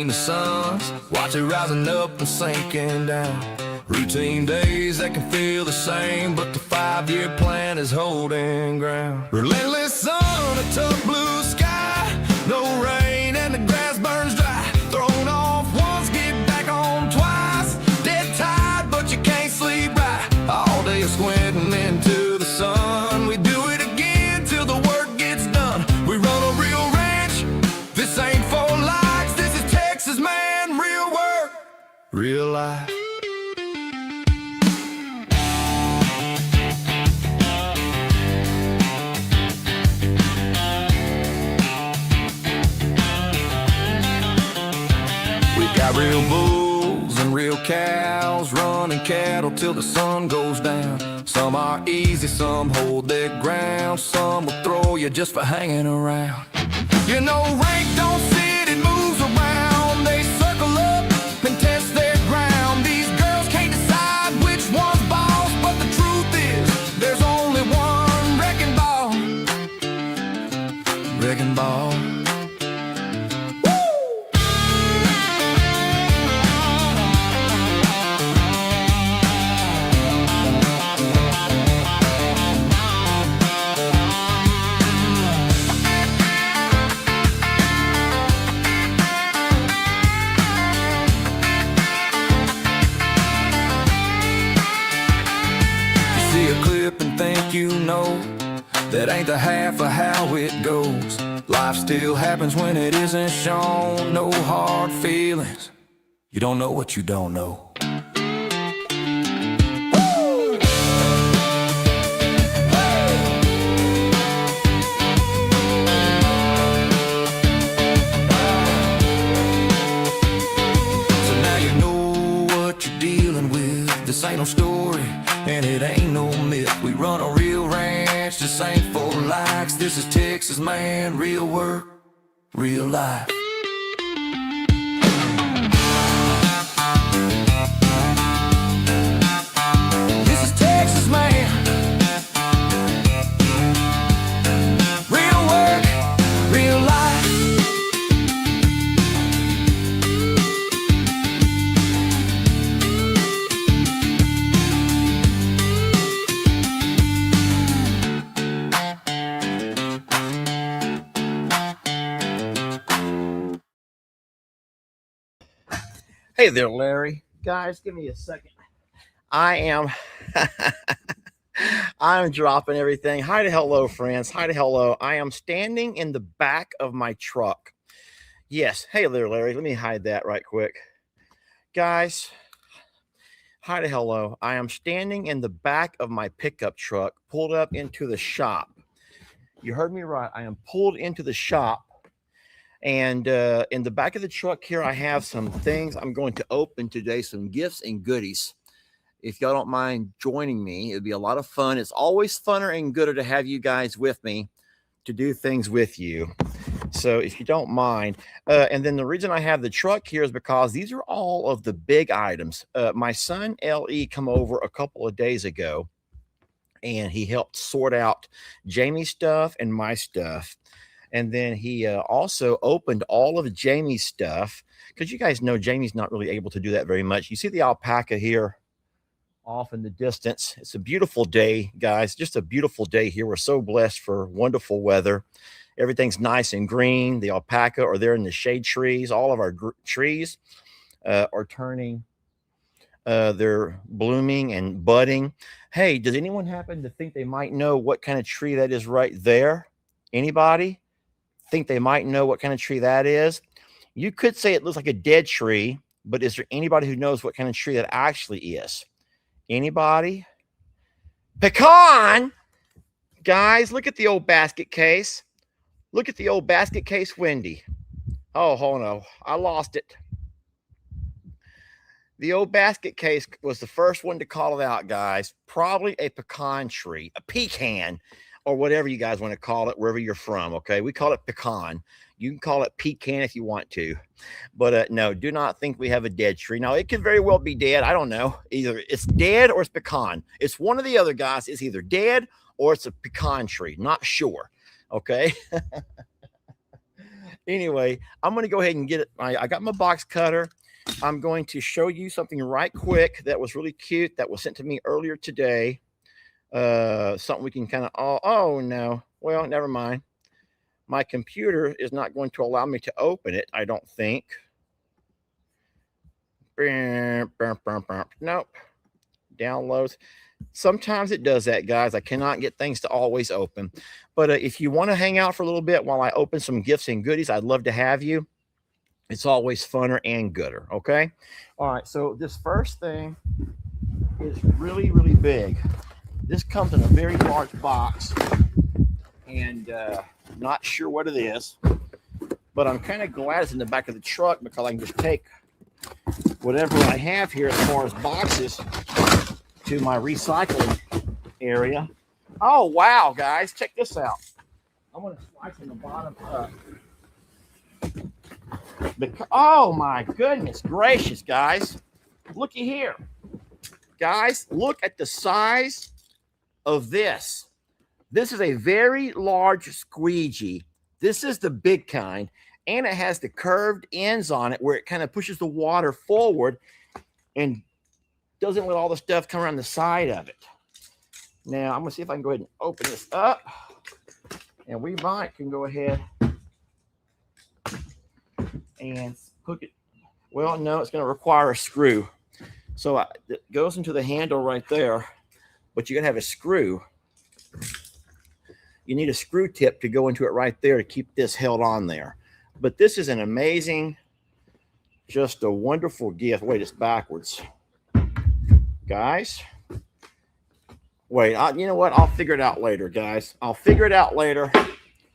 the suns, watch it rising up and sinking down. Routine days that can feel the same, but the 5-year plan is holding ground. Relentless sun, a tough blue sky, no rain and the grass burns dry. Thrown off once, get back on twice. Dead tired, but you can't sleep right. All day squinting into the sun. We do it again till the work gets done. We run a real ranch. This ain't for likes. This is Texas, man. Real work, real life. Got real bulls and real cows, running cattle till the sun goes down. Some are easy, some hold their ground, some will throw you just for hanging around. You know, rank don't sit, it moves around. They circle up and test their ground. These girls can't decide which one's boss, but the truth is, there's only one wrecking ball. Wrecking ball. You know, that ain't the half of how it goes. Life still happens when it isn't shown. No hard feelings. You don't know what you don't know. So now you know what you're dealing with. This ain't no story and it ain't no myth. We run a real ranch, this ain't for likes. This is Texas, man, real work, real life. This is Texas, man, real work, real life. Hey there, Larry. Guys, give me a second. I'm dropping everything. Hi to hello, friends. Hi to hello. I am standing in the back of my truck. Yes. Hey there, Larry. Let me hide that right quick. Guys, hi to hello. I am standing in the back of my pickup truck, pulled up into the shop. You heard me right. I am pulled into the shop. And in the back of the truck here, I have some things I'm going to open today, some gifts and goodies. If y'all don't mind joining me, it'd be a lot of fun. It's always funner and gooder to have you guys with me to do things with you. So if you don't mind, and then the reason I have the truck here is because these are all of the big items. My son, L.E., come over a couple of days ago, and he helped sort out Jamie's stuff and my stuff. And then he also opened all of Jamie's stuff, because you guys know Jamie's not really able to do that very much. You see the alpaca here off in the distance. It's a beautiful day, guys. Just a beautiful day here. We're so blessed for wonderful weather. Everything's nice and green. The alpaca are there in the shade trees. All of our trees are turning. They're blooming and budding. Hey, does anyone happen to think they might know what kind of tree that is right there? Anybody think they might know what kind of tree that is? You could say it looks like a dead tree, but is there anybody who knows what kind of tree that actually is? Anybody? Pecan! Guys, look at the old basket case. Look at the old basket case, Wendy. Oh no, I lost it. The old basket case was the first one to call it out, guys. Probably a pecan tree, a pecan, or whatever you guys want to call it, wherever you're from, okay? We call it pecan. You can call it pecan if you want to. But no, do not think we have a dead tree. Now, it could very well be dead. I don't know. Either it's dead or it's pecan. It's one of the other guys. It's either dead or it's a pecan tree. Not sure, okay? Anyway, I'm going to go ahead and get it. I got my box cutter. I'm going to show you something right quick that was really cute that was sent to me earlier today. Something we can kind of, oh no, well, never mind. My computer is not going to allow me to open it, I don't think. Nope. Downloads. Sometimes it does that, guys. I cannot get things to always open. But if you want to hang out for a little bit while I open some gifts and goodies, I'd love to have you. It's always funner and gooder, okay? All right, so this first thing is really, really big. This comes in a very large box, and not sure what it is, but I'm kind of glad it's in the back of the truck because I can just take whatever I have here as far as boxes to my recycling area. Oh, wow, guys, check this out. I'm going to slice from the bottom up. Oh, my goodness gracious, guys. Looky here. Guys, look at the size of this. This is a very large squeegee. This is the big kind, and it has the curved ends on it where it kind of pushes the water forward and doesn't let all the stuff come around the side of it. Now, I'm going to see if I can go ahead and open this up, and we can go ahead and hook it. Well, no, it's going to require a screw. So it goes into the handle right there, but you got to have a screw. You need a screw tip to go into it right there to keep this held on there. But this is an amazing, just a wonderful gift. Wait, it's backwards. Guys, wait, you know what? I'll figure it out later, guys. I'll figure it out later.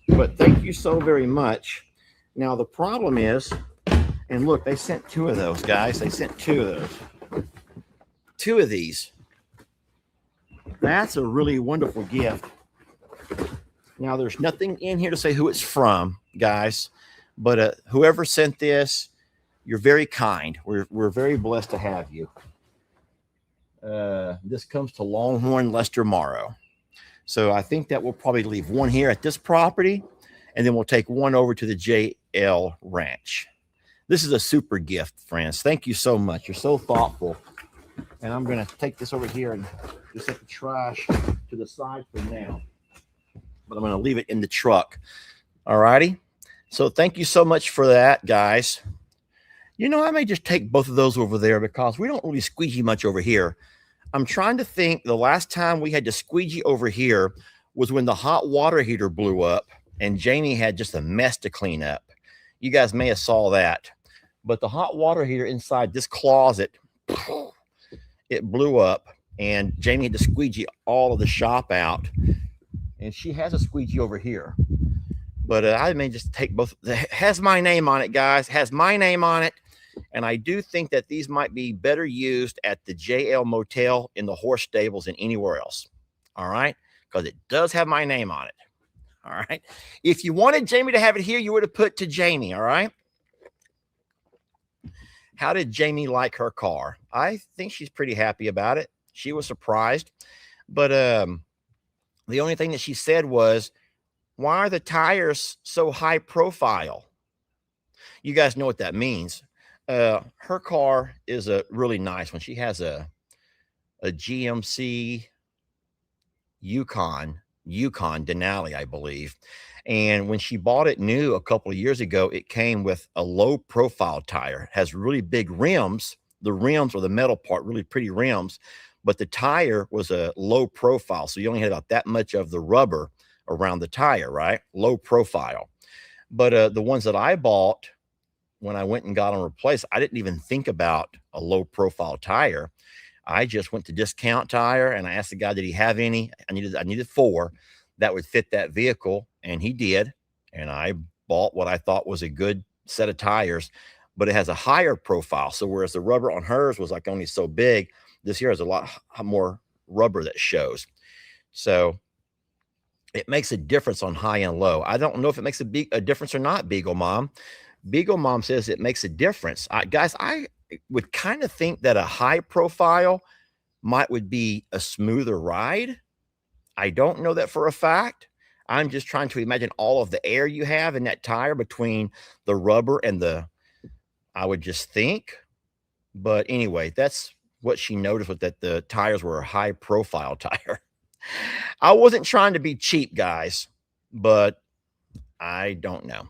But thank you so very much. Now, the problem is, and look, they sent two of those, guys. They sent two of those. Two of these. That's a really wonderful gift. Now, there's nothing in here to say who it's from, guys. But whoever sent this, you're very kind. We're very blessed to have you. This comes to Longhorn Lester Morrow. So I think that we'll probably leave one here at this property, and then we'll take one over to the JL Ranch. This is a super gift, friends. Thank you so much. You're so thoughtful. And I'm going to take this over here and just set the trash to the side for now. But I'm going to leave it in the truck. All righty. So thank you so much for that, guys. You know, I may just take both of those over there because we don't really squeegee much over here. I'm trying to think the last time we had to squeegee over here was when the hot water heater blew up and Jamie had just a mess to clean up. You guys may have saw that. But the hot water heater inside this closet, it blew up and Jamie had to squeegee all of the shop out. And she has a squeegee over here. But I may just take both. It has my name on it, guys. It has my name on it. And I do think that these might be better used at the JL Motel in the horse stables than anywhere else. All right? Because it does have my name on it. All right? If you wanted Jamie to have it here, you would have put to Jamie. All right? How did Jamie like her car? I think she's pretty happy about it. She was surprised. But the only thing that she said was, why are the tires so high profile? You guys know what that means. Her car is a really nice one. She has a GMC Yukon Denali, I believe. And when she bought it new a couple of years ago, it came with a low profile tire. It has really big rims. The rims or the metal part, really pretty rims, but the tire was a low profile. So you only had about that much of the rubber around the tire, right? Low profile. But the ones that I bought when I went and got them replaced, I didn't even think about a low profile tire. I just went to Discount Tire and I asked the guy, did he have any? I needed 4 that would fit that vehicle. And he did. And I bought what I thought was a good set of tires, but it has a higher profile. So whereas the rubber on hers was like only so big, this here has a lot more rubber that shows. So it makes a difference on high and low. I don't know if it makes a difference or not, Beagle Mom. Beagle Mom says it makes a difference. Guys, I would kind of think that a high profile would be a smoother ride. I don't know that for a fact. I'm just trying to imagine all of the air you have in that tire between the rubber and the, I would just think. But anyway, that's what she noticed, was that the tires were a high profile tire. I wasn't trying to be cheap, guys, but I don't know.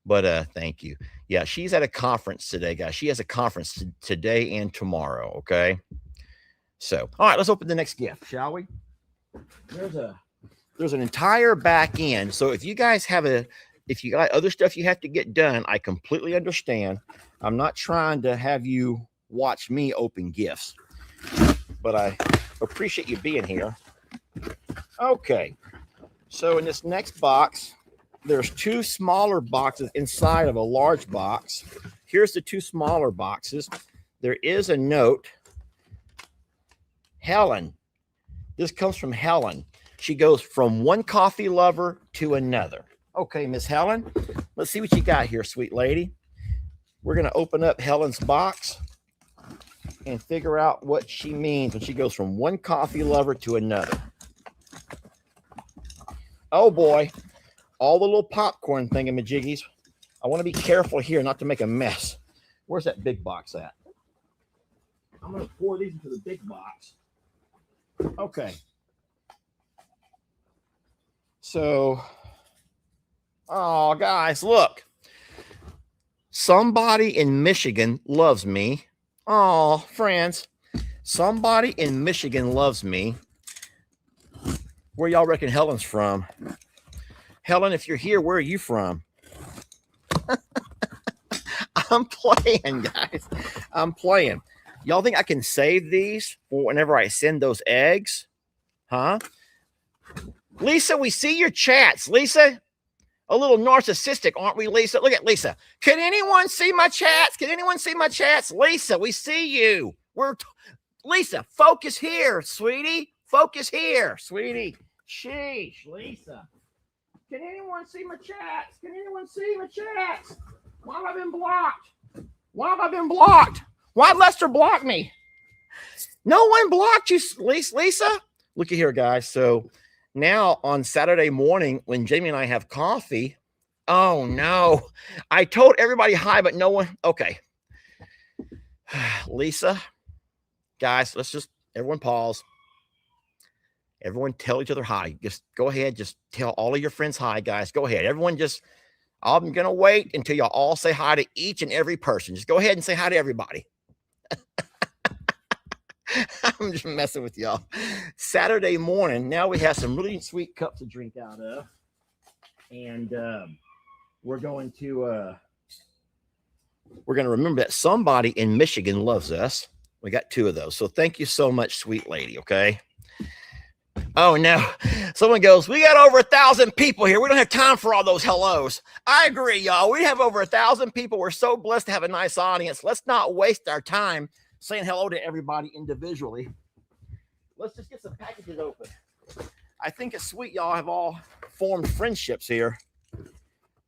But thank you. Yeah, she's at a conference today, guys. She has a conference today and tomorrow. Okay. So, all right, let's open the next gift, shall we? There's an entire back end. So if you guys if you got other stuff you have to get done, I completely understand. I'm not trying to have you watch me open gifts, but I appreciate you being here. Okay. So in this next box, there's 2 smaller boxes inside of a large box. Here's the 2 smaller boxes. There is a note. Helen. This comes from Helen. She goes from one coffee lover to another. Okay, Miss Helen, let's see what you got here, sweet lady. We're going to open up Helen's box and figure out what she means when she goes from one coffee lover to another. Oh boy, all the little popcorn thingamajiggies. I want to be careful here not to make a mess. Where's that big box at? I'm going to pour these into the big box. Okay. So, oh, guys, look. Somebody in Michigan loves me. Oh, friends. Somebody in Michigan loves me. Where y'all reckon Helen's from? Helen, if you're here, where are you from? I'm playing, guys. I'm playing. Y'all think I can save these for whenever I send those eggs? Huh? Lisa, we see your chats. Lisa, a little narcissistic, aren't we, Lisa? Look at Lisa. Can anyone see my chats? Can anyone see my chats? Lisa, we see you. Lisa, focus here, sweetie. Focus here, sweetie. Sheesh, Lisa. Can anyone see my chats? Can anyone see my chats? Why have I been blocked? Why have I been blocked? Why'd Lester block me? No one blocked you, Lisa. Look at here, guys. So now on Saturday morning, when Jamie and I have coffee, oh no, I told everybody hi, but no one. Okay. Lisa, guys, everyone pause. Everyone tell each other hi. Just go ahead. Just tell all of your friends hi, guys. Go ahead. Everyone I'm going to wait until y'all all say hi to each and every person. Just go ahead and say hi to everybody. I'm just messing with y'all. Saturday morning, now we have some really sweet cups to drink out of. And we're going to remember that somebody in Michigan loves us. We got 2 of those. So thank you so much, sweet lady, okay? Oh, no. Someone goes, we got over 1,000 people here. We don't have time for all those hellos. I agree, y'all. We have over 1,000 people. We're so blessed to have a nice audience. Let's not waste our time saying hello to everybody individually. Let's just get some packages open. I think it's sweet y'all have all formed friendships here,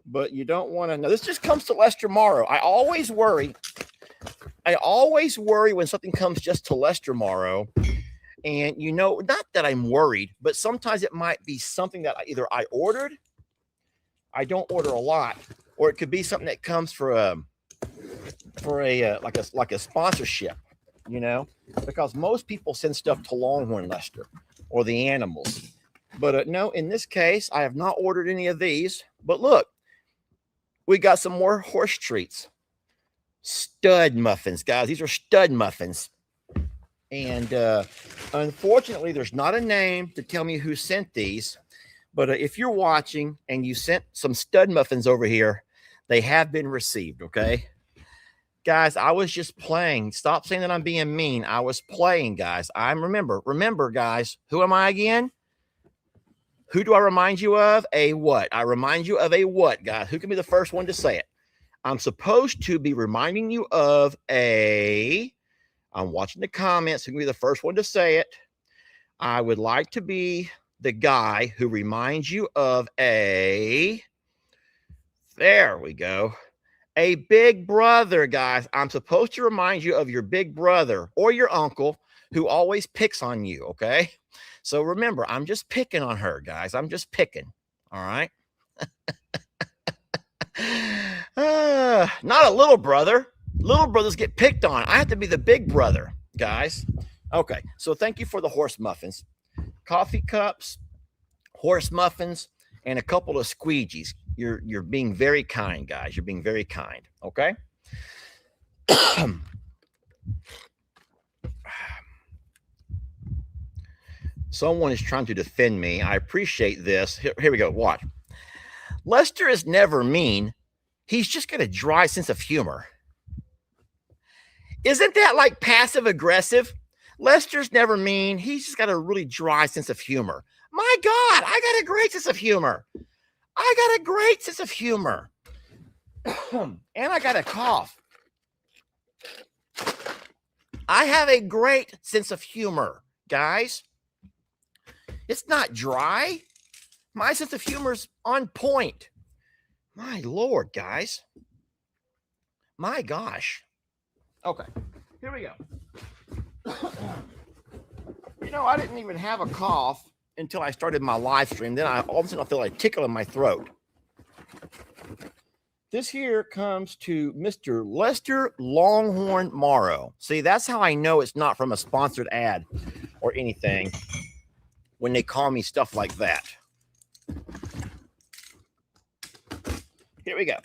but you don't want to know. This just comes to Lester Morrow. I always worry when something comes just to Lester Morrow. And, not that I'm worried, but sometimes it might be something that either I ordered, I don't order a lot, or it could be something that comes for a sponsorship, because most people send stuff to Longhorn Lester or the animals. But no, in this case, I have not ordered any of these. But look, we got some more horse treats. Stud muffins, guys. These are stud muffins. And unfortunately, there's not a name to tell me who sent these. But if you're watching and you sent some stud muffins over here, they have been received, okay? Guys, I was just playing. Stop saying that I'm being mean. I was playing, guys. Remember, guys, who am I again? Who do I remind you of? A what? I remind you of a what, guys? Who can be the first one to say it? I'm supposed to be reminding you of I'm watching the comments. Who can be the first one to say it? I would like to be the guy who reminds you of there we go. A big brother, guys. I'm supposed to remind you of your big brother or your uncle who always picks on you, okay? So remember, I'm just picking on her, guys. I'm just picking. All right. Not a little brother. Little brothers get picked on. I have to be the big brother, guys. Okay, so thank you for the horse muffins, coffee cups, horse muffins, and a couple of squeegees. You're being very kind, guys. You're being very kind. Okay. Someone is trying to defend me. I appreciate this. Here we go. Watch. Lester is never mean. He's just got a dry sense of humor. Isn't that like passive aggressive? Lester's never mean. He's just got a really dry sense of humor. My God, I got a great sense of humor. I got a great sense of humor. And I got a cough. I have a great sense of humor, guys. It's not dry. My sense of humor is on point. My Lord, guys. My gosh. Okay, here we go. You know, I didn't even have a cough until I started my live stream. Then all of a sudden I feel like a tickle in my throat. This here comes to Mr. Lester Longhorn Morrow. See, that's how I know it's not from a sponsored ad or anything when they call me stuff like that. Here we go.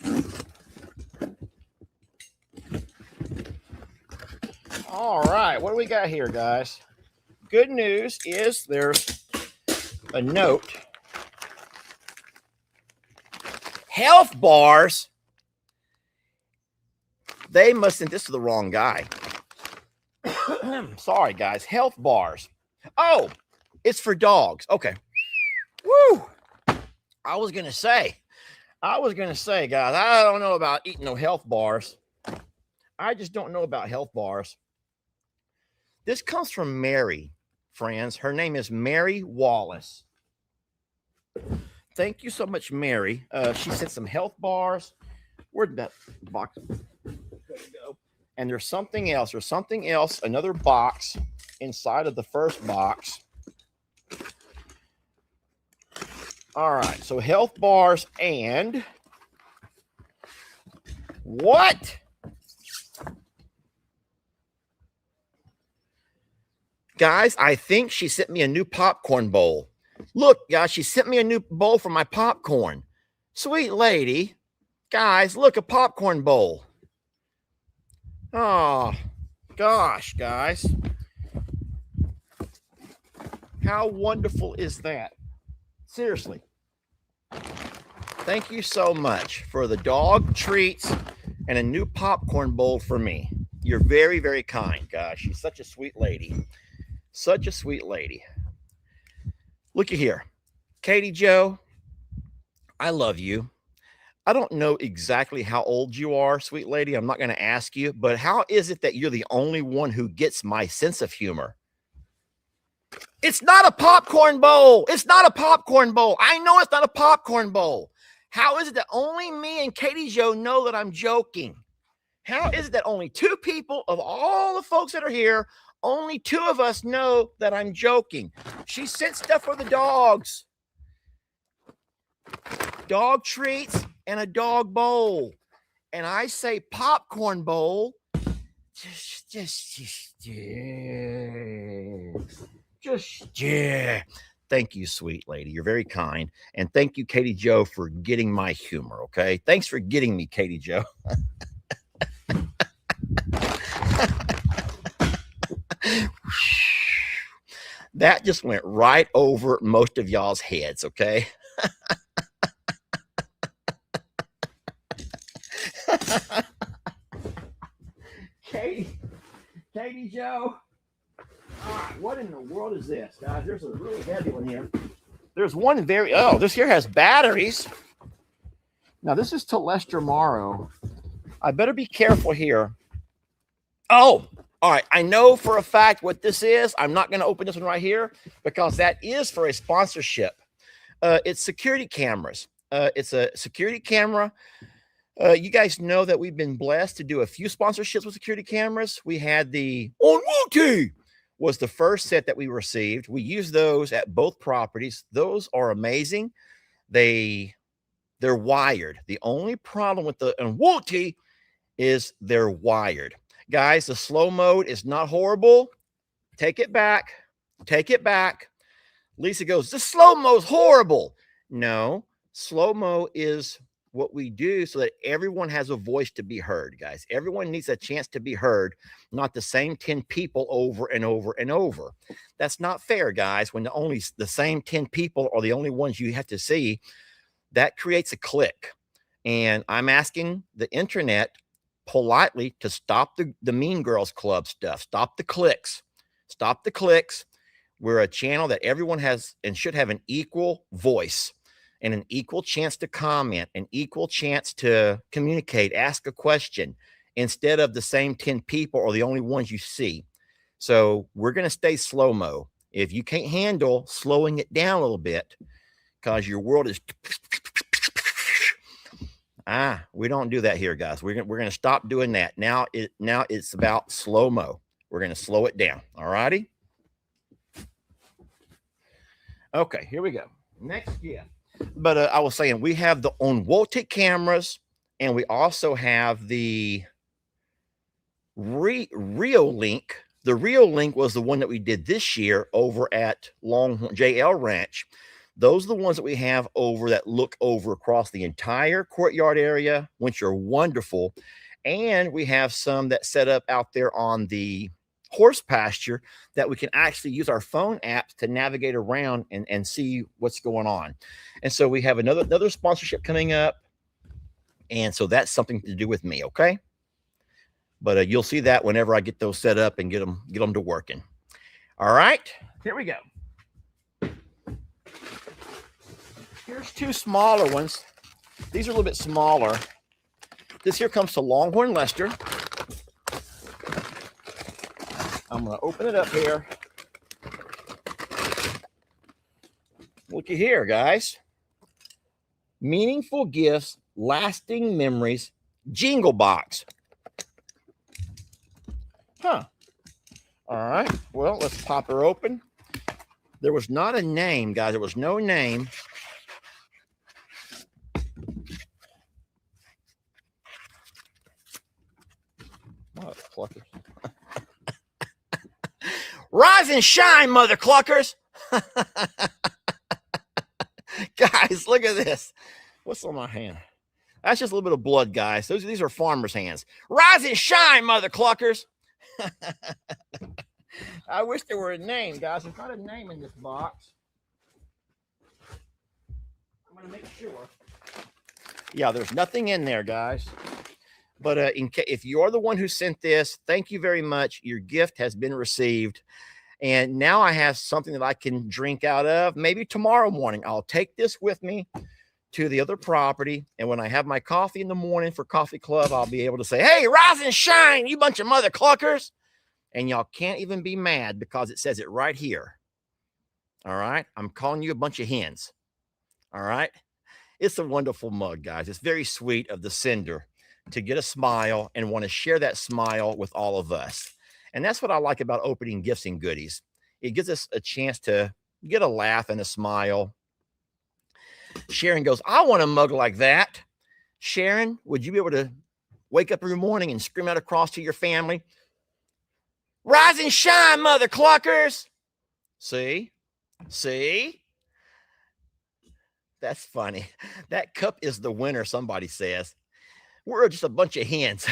All right, what do we got here, guys? Good news is there's a note. Health bars. They must send this to the wrong guy. Sorry, guys. Health bars. Oh, it's for dogs. Okay. Woo. I was going to say, guys, I don't know about eating no health bars. I just don't know about health bars. This comes from Mary, friends. Her name is Mary Wallace. Thank you so much, Mary. She sent some health bars. Where'd that box go? And there's something else. There's something else, another box inside of the first box. All right, so health bars and what? Guys, I think she sent me a new popcorn bowl. Look, guys, she sent me a new bowl for my popcorn. Sweet lady. Guys, look, a popcorn bowl. Oh, gosh, guys. How wonderful is that? Seriously. Thank you so much for the dog treats and a new popcorn bowl for me. You're very, very kind, guys. She's such a sweet lady. Such a sweet lady. Looky here. Katie Joe, I love you. I don't know exactly how old you are, sweet lady. I'm not going to ask you, but how is it that you're the only one who gets my sense of humor? It's not a popcorn bowl. It's not a popcorn bowl. I know it's not a popcorn bowl. How is it that only me and Katie Joe know that I'm joking? How is it that only two people of all the folks that are here, only two of us know that I'm joking? She sent stuff for the dogs. Dog treats and a dog bowl. And I say popcorn bowl. Yeah. Thank you, sweet lady. You're very kind. And thank you, Katie Joe, for getting my humor, okay? Thanks for getting me, Katie Joe. That just went right over most of y'all's heads, okay? Katie Joe. All right, what in the world is this, guys? There's a really heavy one here. There's one this here has batteries. Now, this is to Lester Morrow. I better be careful here. Oh, all right. I know for a fact what this is. I'm not going to open this one right here because that is for a sponsorship. It's security cameras. It's a security camera. You guys know that we've been blessed to do a few sponsorships with security cameras. We had the Onwuki was the first set that we received. We used those at both properties. Those are amazing. they're wired. The only problem with the Unwoti is they're wired. Guys, the slow mode is not horrible. Take it back. Take it back. Lisa goes, the slow mo's horrible. No, slow mo is what we do so that everyone has a voice to be heard, guys. Everyone needs a chance to be heard, not the same 10 people over and over and over. That's not fair, guys. When the same 10 people are the only ones you have to see, that creates a click. And I'm asking the internet politely to stop the Mean Girls Club stuff. Stop the clicks. Stop the clicks. We're a channel that everyone has and should have an equal voice and an equal chance to comment, an equal chance to communicate, ask a question, instead of the same 10 people or the only ones you see. So we're going to stay slow-mo. If you can't handle slowing it down a little bit because your world is... we don't do that here, guys. We're going to stop doing that. Now it's about slow-mo. We're going to slow it down. All righty? Okay, here we go. Next gift. But I was saying we have the Onwotic cameras, and we also have the Rio Link. The Rio Link was the one that we did this year over at Longhorn JL Ranch. Those are the ones that we have over that look over across the entire courtyard area, which are wonderful. And we have some that set up out there on the horse pasture that we can actually use our phone apps to navigate around and see what's going on. And so we have another sponsorship coming up. And so that's something to do with me. Okay. But you'll see that whenever I get those set up and get them to working. All right, here we go. Here's two smaller ones. These are a little bit smaller. This here comes to Longhorn Lester. I'm going to open it up here. Looky here, guys. Meaningful Gifts, Lasting Memories, Jingle Box. Huh. All right. Well, let's pop her open. There was not a name, guys. There was no name. Mother cluckers. Rise and shine, mother cluckers. Guys, look at this. What's on my hand? That's just a little bit of blood, guys. These are farmers' hands. Rise and shine, mother cluckers. I wish there were a name, guys. There's not a name in this box. I'm going to make sure. Yeah, there's nothing in there, guys. But if you're the one who sent this, thank you very much. Your gift has been received. And now I have something that I can drink out of. Maybe tomorrow morning, I'll take this with me to the other property. And when I have my coffee in the morning for coffee club, I'll be able to say, hey, rise and shine, you bunch of mother cluckers. And y'all can't even be mad because it says it right here. All right. I'm calling you a bunch of hens. All right. It's a wonderful mug, guys. It's very sweet of the sender to get a smile and want to share that smile with all of us. And that's what I like about opening gifts and goodies. It gives us a chance to get a laugh and a smile. Sharon goes, I want a mug like that. Sharon, would you be able to wake up every morning and scream out across to your family, rise and shine, mother cluckers? See? That's funny. That cup is the winner, somebody says. We're just a bunch of hens.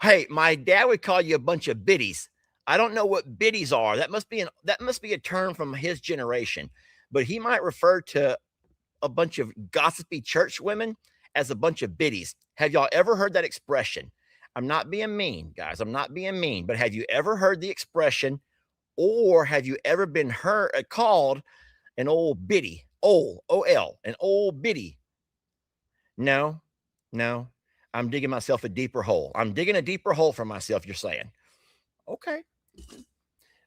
Hey, my dad would call you a bunch of biddies. I don't know what biddies are. That must be a term from his generation. But he might refer to a bunch of gossipy church women as a bunch of biddies. Have y'all ever heard that expression? I'm not being mean, guys. I'm not being mean. But have you ever heard the expression, or have you ever been called an old biddy? O-L, an old biddy. No. I'm digging myself a deeper hole. I'm digging a deeper hole for myself, you're saying. Okay.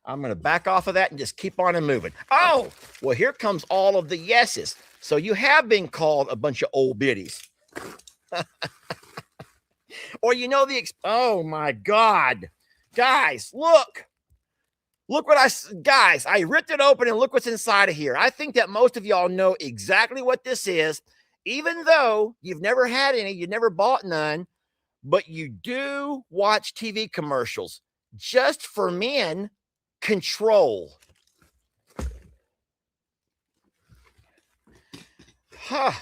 I'm going to back off of that and just keep on and moving. Oh, well, here comes all of the yeses. So you have been called a bunch of old biddies. Or oh my God. Guys, look. Look what guys, I ripped it open and look what's inside of here. I think that most of y'all know exactly what this is, even though you've never had any, you never bought none, but you do watch TV commercials. Just for Men Control. Huh.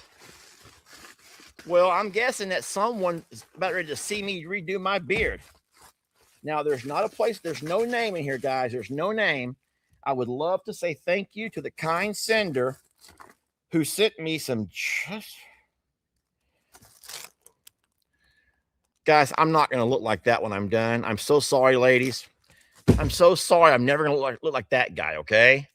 Well, I'm guessing that someone is about ready to see me redo my beard. Now, there's not a place, there's no name in here, guys. There's no name. I would love to say thank you to the kind sender who sent me some. Guys, I'm not going to look like that when I'm done. I'm so sorry, ladies. I'm so sorry. I'm never going to look like that guy, okay?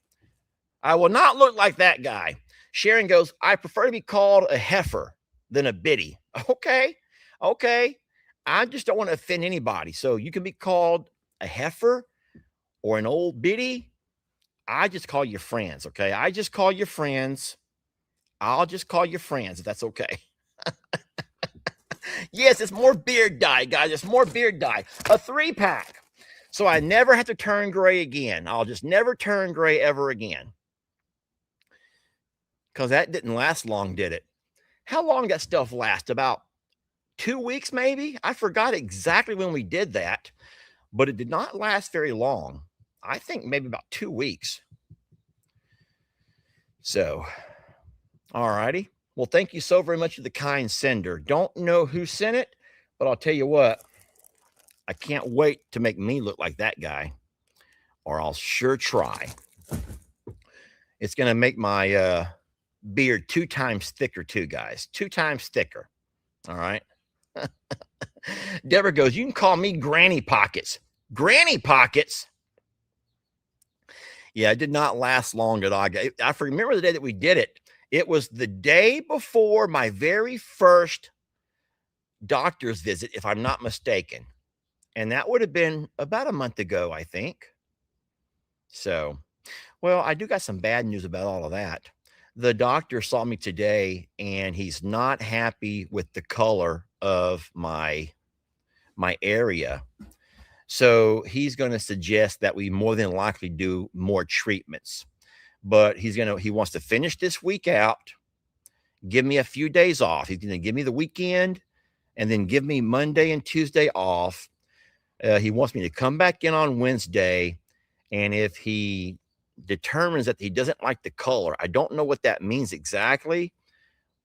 I will not look like that guy. Sharon goes, I prefer to be called a heifer than a biddy. Okay. Okay. I just don't want to offend anybody. So you can be called a heifer or an old biddy. I just call you friends. Okay. I just call you friends. I'll just call you friends if that's okay. Yes, it's more beard dye, guys. It's more beard dye. A 3-pack. So I never have to turn gray again. I'll just never turn gray ever again. Because that didn't last long, did it? How long did that stuff last? About 2 weeks, maybe? I forgot exactly when we did that, but it did not last very long. I think maybe about 2 weeks. So, all righty. Well, thank you so very much to the kind sender. Don't know who sent it, but I'll tell you what, I can't wait to make me look like that guy, or I'll sure try. It's going to make my beard 2 times thicker too, guys. 2 times thicker. All right. Deborah goes, you can call me Granny Pockets. Granny Pockets? Yeah, it did not last long at all. I remember the day that we did it. It was the day before my very first doctor's visit, if I'm not mistaken. And that would have been about a month ago, I think. So, well, I do got some bad news about all of that. The doctor saw me today, and he's not happy with the color of my area. So he's going to suggest that we more than likely do more treatments. But he wants to finish this week out, give me a few days off. He's going to give me the weekend and then give me Monday and Tuesday off. He wants me to come back in on Wednesday. And if he determines that he doesn't like the color, I don't know what that means exactly,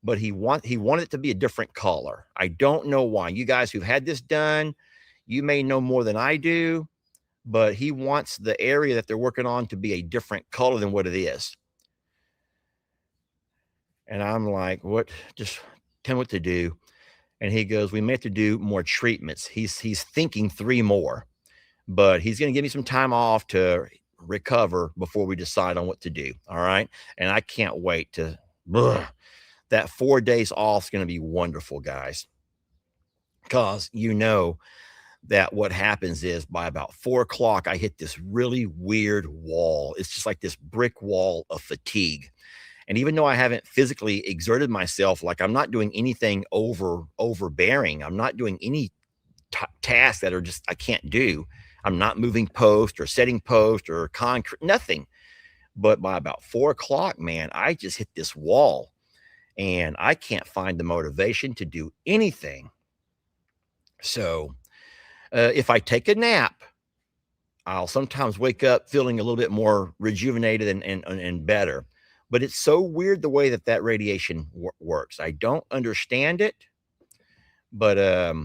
but he wanted it to be a different color. I don't know why. You guys who've had this done, you may know more than I do, but he wants the area that they're working on to be a different color than what it is. And I'm like, what? Just tell me what to do. And he goes, we may have to do more treatments. He's thinking 3 more, but he's going to give me some time off to recover before we decide on what to do. All right. And I can't wait to, that 4 days off is going to be wonderful, guys. Because you know that what happens is by about 4 o'clock, I hit this really weird wall. It's just like this brick wall of fatigue. And even though I haven't physically exerted myself, like I'm not doing anything overbearing, I'm not doing any tasks that are just, I can't do. I'm not moving post or setting post or concrete, nothing. But by about 4 o'clock, man, I just hit this wall and I can't find the motivation to do anything. So if I take a nap, I'll sometimes wake up feeling a little bit more rejuvenated and better. But it's so weird the way that radiation works. I don't understand it. But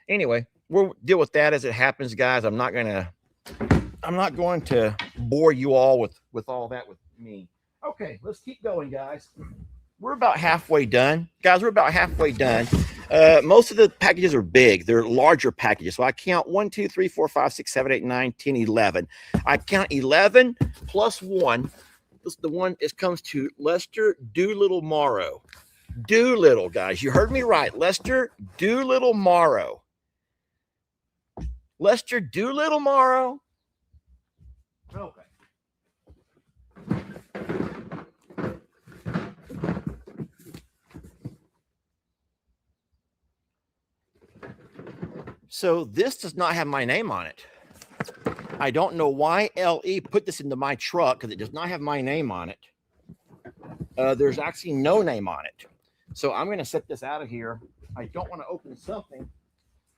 anyway, we'll deal with that as it happens, guys. I'm not going to bore you all with all that with me. Okay, let's keep going, guys. We're about halfway done. Guys, we're about halfway done. Most of the packages are big. They're larger packages. So I count 1, 2, 3, 4, 5, 6, 7, 8, 9, 10, 11. I count 11 plus 1. This is the one, it comes to Lester Doolittle Morrow. Doolittle, guys. You heard me right. Lester Doolittle Morrow. Lester Doolittle Morrow. Okay. So this does not have my name on it. I don't know why LE put this into my truck because it does not have my name on it. There's actually no name on it. So I'm going to set this out of here. I don't want to open something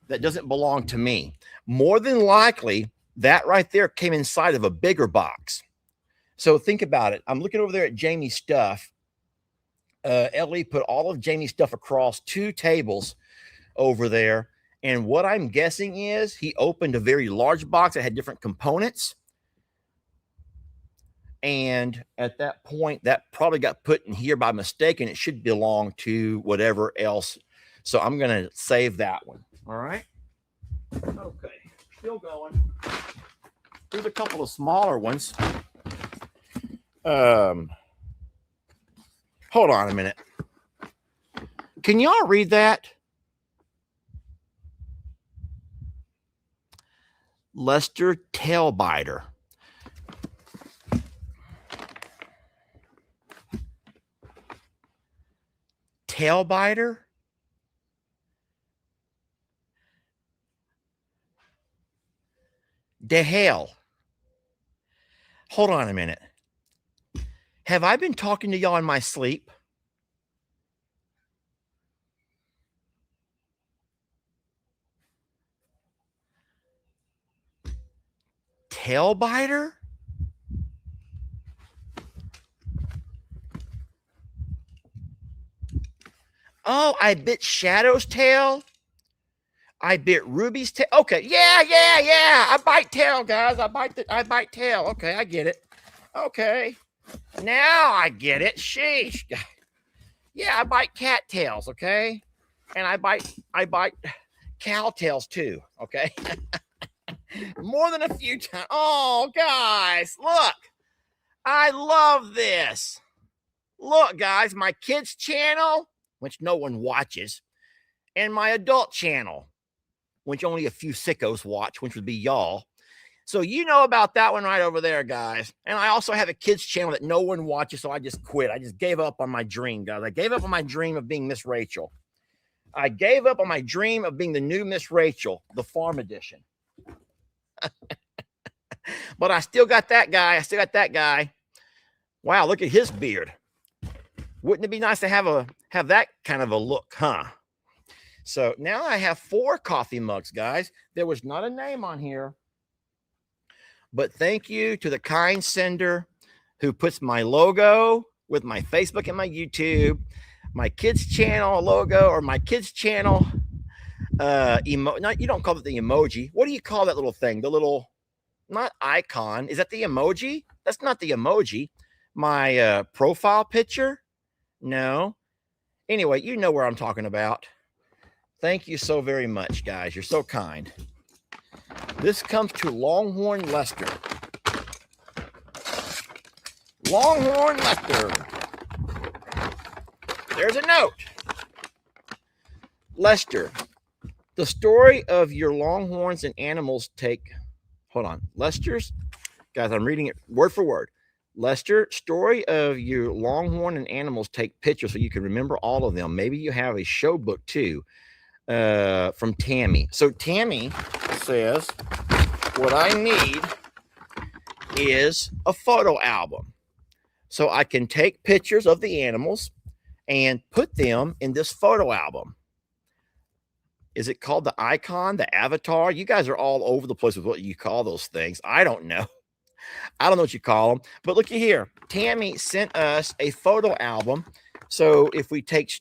that doesn't belong to me. More than likely, that right there came inside of a bigger box. So think about it. I'm looking over there at Jamie's stuff. LE put all of Jamie's stuff across 2 tables over there. And what I'm guessing is he opened a very large box that had different components. And at that point, that probably got put in here by mistake, and it should belong to whatever else. So I'm going to save that one. All right. Okay. Still going. Here's a couple of smaller ones. Hold on a minute. Can y'all read that? Lester Tailbiter. Tailbiter? De hell. Hold on a minute. Have I been talking to y'all in my sleep? Tailbiter? Oh, I bit Shadow's tail. I bit Ruby's tail. Okay, yeah. I bite tail, guys. I bite tail. Okay, I get it. Okay, now I get it. Sheesh. Yeah, I bite cat tails. Okay, and I bite cow tails too. Okay, more than a few times. Oh, guys, look. I love this. Look, guys, my kids' channel, which no one watches, and my adult channel, which only a few sickos watch, which would be y'all. So you know about that one right over there, guys. And I also have a kids channel that no one watches, so I just quit. I just gave up on my dream, guys. I gave up on my dream of being Miss Rachel. I gave up on my dream of being the new Miss Rachel, the farm edition. But I still got that guy. Wow, look at his beard. Wouldn't it be nice to have that kind of a look, huh? So now I have 4 coffee mugs, guys. There was not a name on here, but thank you to the kind sender who puts my logo with my Facebook and my YouTube, my kids channel logo, or my kids channel no, you don't call it the emoji. What do you call that little thing? The little, not icon. Is that the emoji? That's not the emoji. My profile picture? No. Anyway, you know where I'm talking about. Thank you so very much, guys. You're so kind. This comes to Longhorn Lester. Longhorn Lester. There's a note. Lester, the story of your longhorns and animals take... Hold on. Lester's... Guys, I'm reading it word for word. Lester, story of your longhorn and animals take pictures so you can remember all of them. Maybe you have a show book too. From Tammy. So Tammy says, what I need is a photo album so I can take pictures of the animals and put them in this photo album. Is it called the icon, the avatar? You guys are all over the place with what you call those things. I don't know. I don't know what you call them, but looky here. Tammy sent us a photo album. So if we take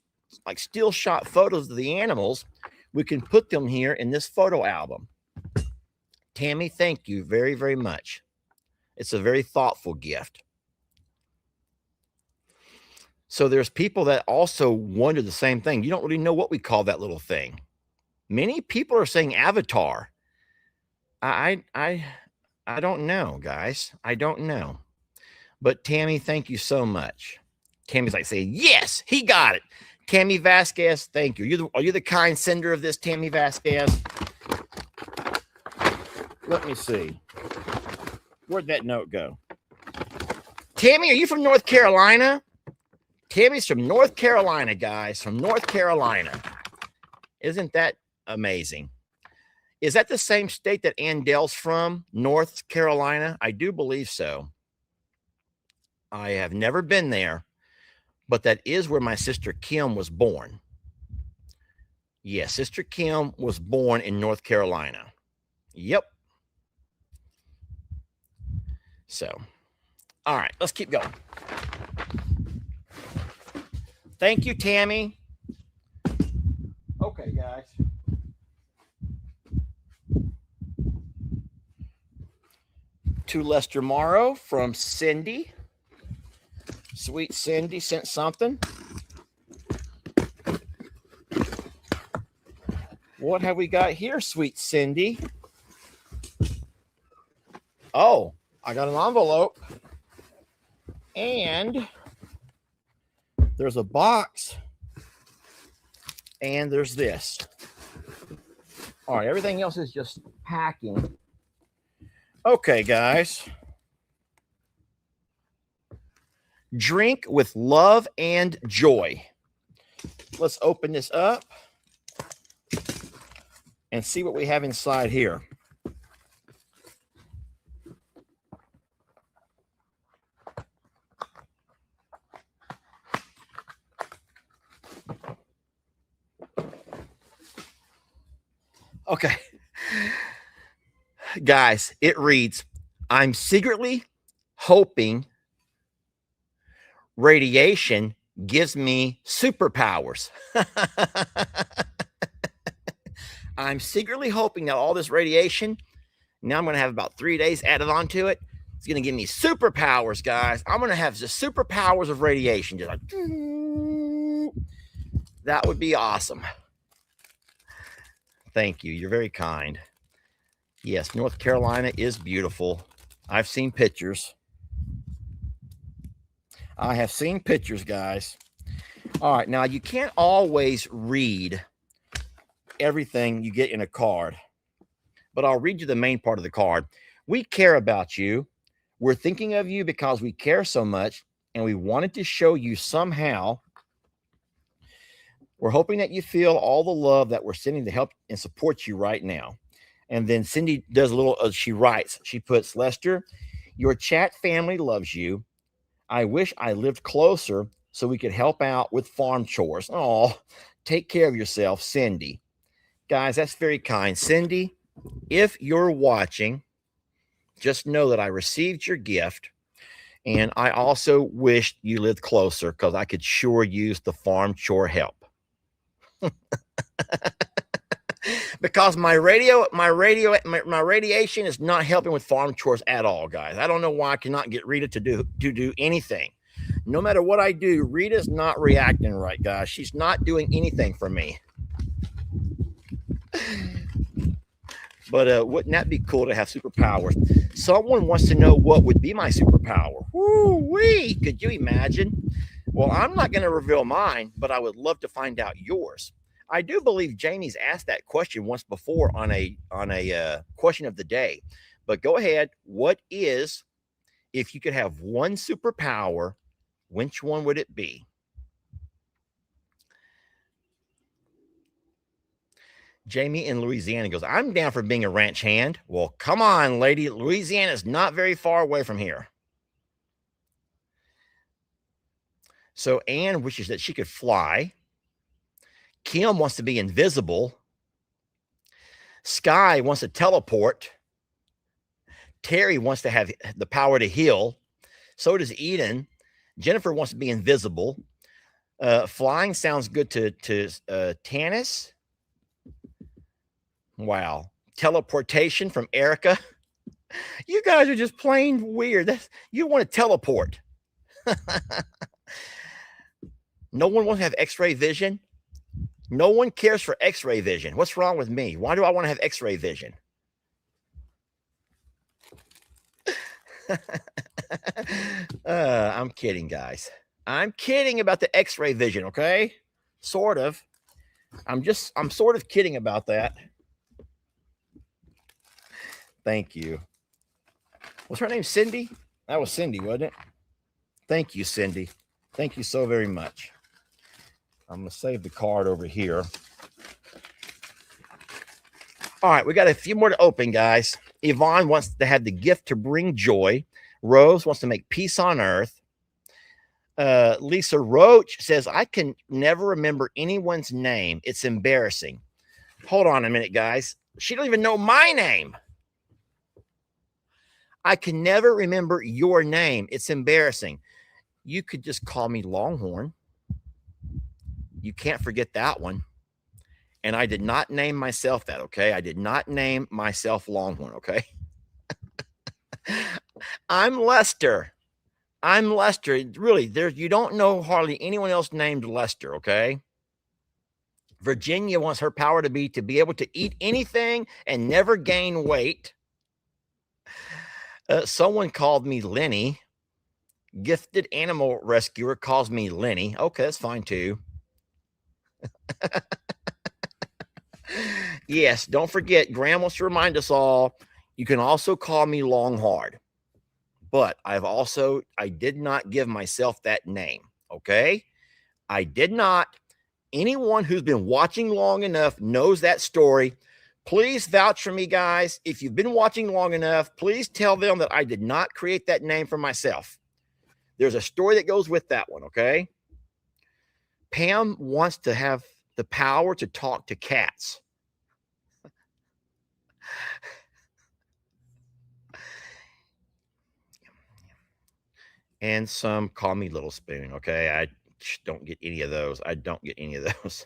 like still shot photos of the animals, we can put them here in this photo album. Tammy, thank you very, very much. It's a very thoughtful gift. So there's people that also wonder the same thing. You don't really know what we call that little thing. Many people are saying avatar. I don't know, guys. I don't know. But Tammy, thank you so much. Tammy's like saying, yes, he got it. Tammy Vasquez, thank you. Are you the kind sender of this, Tammy Vasquez? Let me see. Where'd that note go? Tammy, are you from North Carolina? Tammy's from North Carolina, guys. From North Carolina. Isn't that amazing? Is that the same state that Andell's from? North Carolina? I do believe so. I have never been there, but that is where my sister Kim was born. Yes, Sister Kim was born in North Carolina. Yep. So, all right, let's keep going. Thank you, Tammy. Okay, guys. To Lester Morrow from Cindy. Sweet Cindy sent something. What have we got here, sweet Cindy? Oh, I got an envelope. And there's a box. And there's this. All right, everything else is just packing. Okay, guys. Drink with love and joy. Let's open this up and see what we have inside here. Okay. Guys, it reads, I'm secretly hoping radiation gives me superpowers. I'm secretly hoping that all this radiation, now I'm going to have about 3 days added onto it. It's going to give me superpowers, guys. I'm going to have the superpowers of radiation. Just like, that would be awesome. Thank you. You're very kind. Yes, North Carolina is beautiful. I've seen pictures. I have seen pictures, guys. All right, now you can't always read everything you get in a card, but I'll read you the main part of the card. We care about you. We're thinking of you because we care so much, and we wanted to show you somehow. We're hoping that you feel all the love that we're sending to help and support you right now. And then Cindy does a little, she writes, she puts, Lester, your chat family loves you. I wish I lived closer so we could help out with farm chores. Oh, take care of yourself, Cindy. Guys, that's very kind. Cindy, if you're watching, just know that I received your gift. And I also wished you lived closer because I could sure use the farm chore help. Because my radiation is not helping with farm chores at all, guys. I don't know why I cannot get Rita to do anything. No matter what I do, Rita's not reacting right, guys. She's not doing anything for me. But wouldn't that be cool to have superpowers? Someone wants to know what would be my superpower. Woo-wee! Could you imagine? Well, I'm not going to reveal mine, but I would love to find out yours. I do believe Jamie's asked that question once before on a question of the day. But go ahead. What is, if you could have one superpower, which one would it be? Jamie in Louisiana goes, I'm down for being a ranch hand. Well, come on, lady. Louisiana is not very far away from here. So Anne wishes that she could fly. Kim wants to be invisible. Sky wants to teleport. Terry wants to have the power to heal. So does Eden. Jennifer wants to be invisible. Flying sounds good to Tanis. Wow. Teleportation from Erica. You guys are just plain weird. You want to teleport. No one wants to have X-ray vision. No one cares for X-ray vision. What's wrong with me? Why do I want to have X-ray vision? I'm kidding, guys. I'm kidding about the X-ray vision, okay? Sort of. I'm sort of kidding about that. Thank you. Was her name Cindy? That was Cindy, wasn't it? Thank you, Cindy. Thank you so very much. I'm going to save the card over here. All right, we got a few more to open, guys. Yvonne wants to have the gift to bring joy. Rose wants to make peace on earth. Lisa Roach says, I can never remember anyone's name. It's embarrassing. Hold on a minute, guys. She don't even know my name. I can never remember your name. It's embarrassing. You could just call me Longhorn. You can't forget that one. And I did not name myself that, okay? I did not name myself Longhorn, okay? I'm Lester. I'm Lester. Really, you don't know hardly anyone else named Lester, okay? Virginia wants her power to be able to eat anything and never gain weight. Someone called me Lenny. Gifted animal rescuer calls me Lenny. Okay, that's fine too. Yes, don't forget, Graham wants to remind us all, you can also call me Longhard. But I did not give myself that name, okay? I did not. Anyone who's been watching long enough knows that story. Please vouch for me, guys. If you've been watching long enough, please tell them that I did not create that name for myself. There's a story that goes with that one, okay? Pam wants to have the power to talk to cats. And some call me Little Spoon, okay? I don't get any of those. I don't get any of those.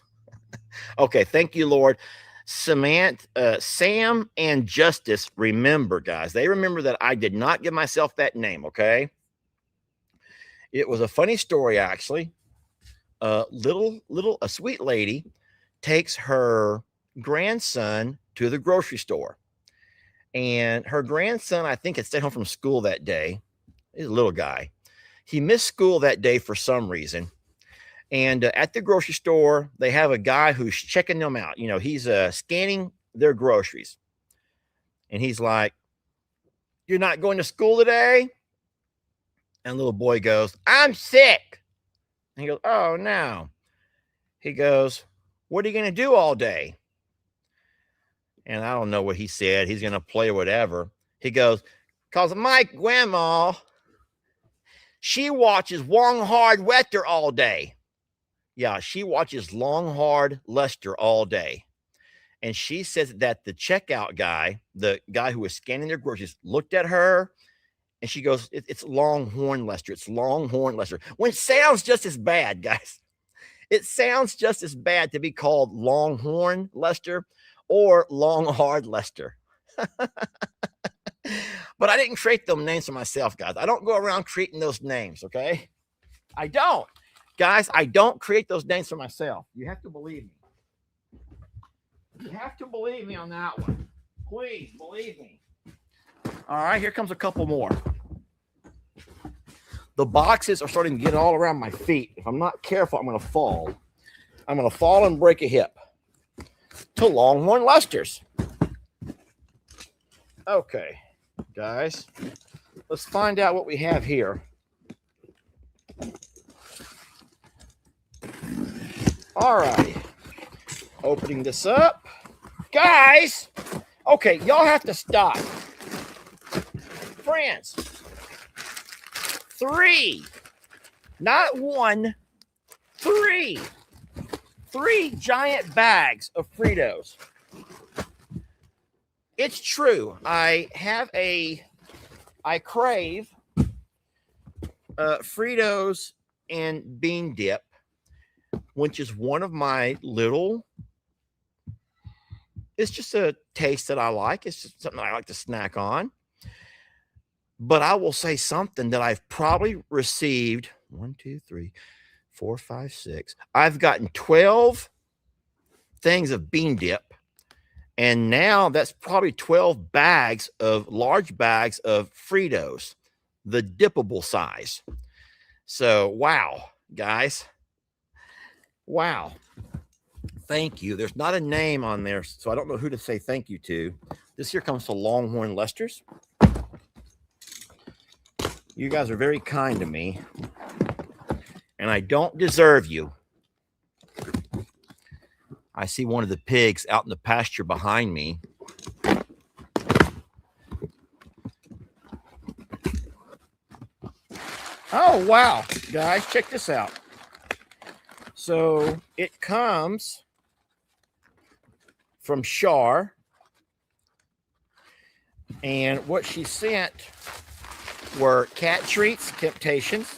Okay, thank you, Lord. Samantha, Sam and Justice remember, guys. They remember that I did not give myself that name, okay? It was a funny story, actually. A sweet lady takes her grandson to the grocery store. And her grandson, I think, had stayed home from school that day. He's a little guy. He missed school that day for some reason. And at the grocery store, they have a guy who's checking them out. You know, he's scanning their groceries. And he's like, "You're not going to school today?" And the little boy goes, "I'm sick." And he goes, "Oh, no." He goes, "What are you going to do all day?" And I don't know what he said. He's going to play whatever. He goes, "'Cause my grandma, she watches Longhard Lester all day." Yeah, she watches Longhard Lester all day. And she says that the checkout guy, the guy who was scanning their groceries, looked at her and she goes, "It's Longhorn Lester. It's Longhorn Lester." When it sounds just as bad, guys. It sounds just as bad to be called Longhorn Lester or Longhard Lester. But I didn't create them names for myself, guys. I don't go around creating those names, okay? I don't. Guys, I don't create those names for myself. You have to believe me. You have to believe me on that one. Please believe me. All right, here comes a couple more. The boxes are starting to get all around my feet. If I'm not careful, I'm going to fall. I'm going to fall and break a hip. To Longhorn Lesters. Okay, guys, let's find out what we have here. All right, opening this up. Guys, okay, y'all have to stop. Friends, 3, not 1, 3. 3 giant bags of Fritos. It's true. I crave Fritos and bean dip, which is one of my little, it's just a taste that I like. It's just something I like to snack on. But I will say something that I've probably received 1, 2, 3, 4, 5, 6. I've gotten 12 things of bean dip. And now that's probably 12 bags of large bags of Fritos, the dippable size. So, wow, guys. Wow. Thank you. There's not a name on there, so I don't know who to say thank you to. This here comes to Longhorn Lesters. You guys are very kind to me, and I don't deserve you. I see one of the pigs out in the pasture behind me. Oh, wow. Guys, check this out. So it comes from Shar. And what she sent were cat treats, Temptations,